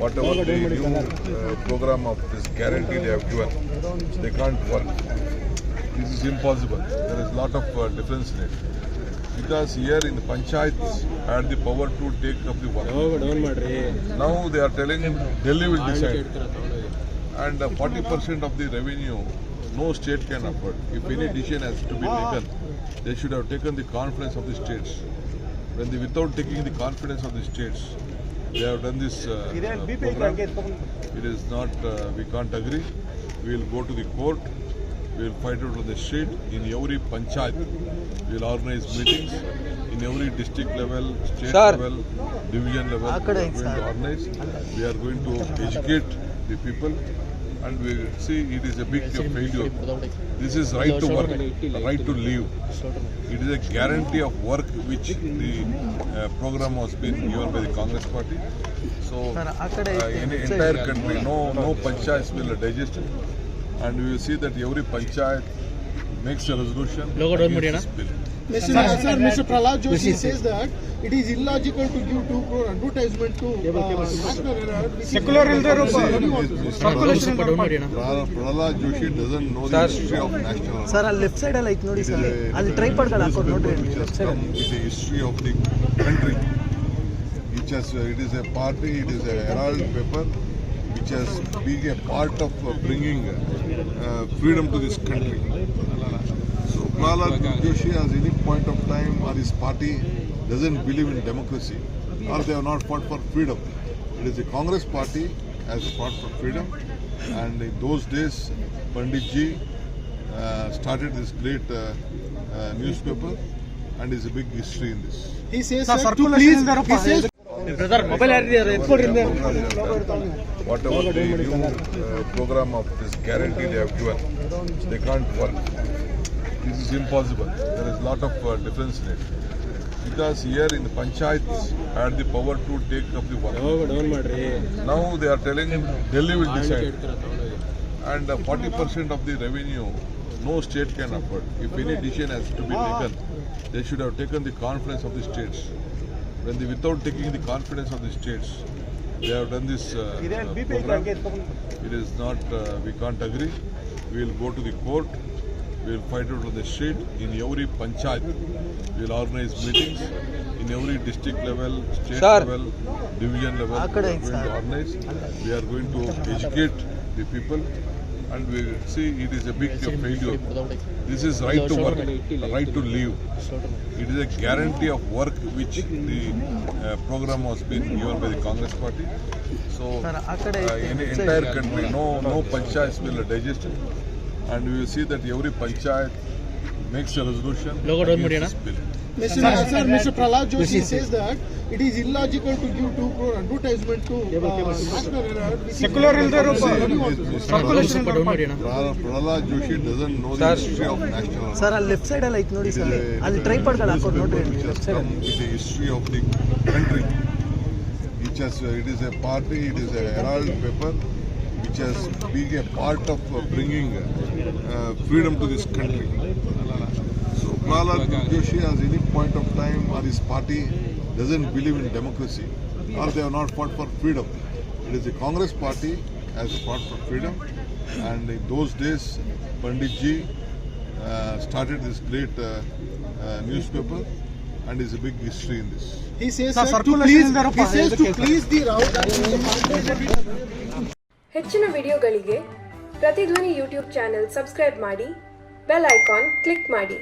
Whatever the new program of this guarantee they have given, they can't work. This is impossible. There is a lot of difference in it. Because here in the panchayats had the power to take up the work. Now they are telling Delhi will decide. And 40% of the revenue, no state can afford. If any decision has to be taken, they should have taken the confidence of the states. When they, without taking the confidence of the states, they have done this program. It is not, we can't agree. We will go to the court. We will fight it on the street. In every panchayat, we will organize meetings. In every district level, state level, division level, we are going to organize. We are going to educate the people. And we will see it is a big failure. This is right to work, right to live. It is a guarantee of work which the program was been given by the Congress party. So in the entire country, no panchayats will digest it. And we will see that every panchayat makes a resolution against this bill. Mr. Prahlad Joshi says that it is illogical to give 2 crore advertisement to National Herald. Secular Prahlad Joshi doesn't know the history of National Herald. Sir, left side like nodi sir. Al tripod kala hakko nodi. Left side. It is the history of the country. It is a party. It is a Herald paper which has been a part of bringing freedom to this country. So Prahlad Joshi, at any point of time, or his party doesn't believe in democracy, or they have not fought for freedom. It is the Congress party has fought for freedom, and in those days, Panditji started this great newspaper, and is a big history in this. He says, Whatever the new program of this guarantee they have given, they can't work. This is impossible. There is a lot of difference in it. Because here in the panchayats had the power to take up the work. Now they are telling Delhi will decide. And 40% of the revenue, no state can afford. If any decision has to be taken, they should have taken the confidence of the states. When they, without taking the confidence of the states, they have done this program. It is not, we can't agree. We will go to the court. We will fight it on the street. In every panchayat, we will organize meetings. In every district level, state level, division level, we are going to organize. We are going to educate the people. And we will see it is a big failure. This is right to work, right to live. It is a guarantee of work which the program was been given by the Congress party. So in the entire country, no panchayats will digest it. And we will see that every panchayat makes a resolution against this bill. Mr. Prahlad Joshi says that it is illogical to give 2 crore advertisement to National Herald. Secular Prahlad Joshi doesn't know the history of National Herald. Sir, left side like nodi sir. Al tripod kala hakko nodi. Left side. It is the history of the country. It is a party. It is a Herald paper which has been a part of bringing freedom to this country. So Prahlad Joshi, at any point of time, or his party doesn't believe in democracy, or they have not fought for freedom. It is the Congress party has fought for freedom, and in those days, Panditji started this great newspaper, and is a big history in this. He says, to please the route. ಹೆಚ್ಚಿನ ವಿಡಿಯೋಗಳಿಗೆ ಪ್ರತಿಧ್ವನಿ YouTube channel subscribe ಮಾಡಿ, bell icon click ಮಾಡಿ.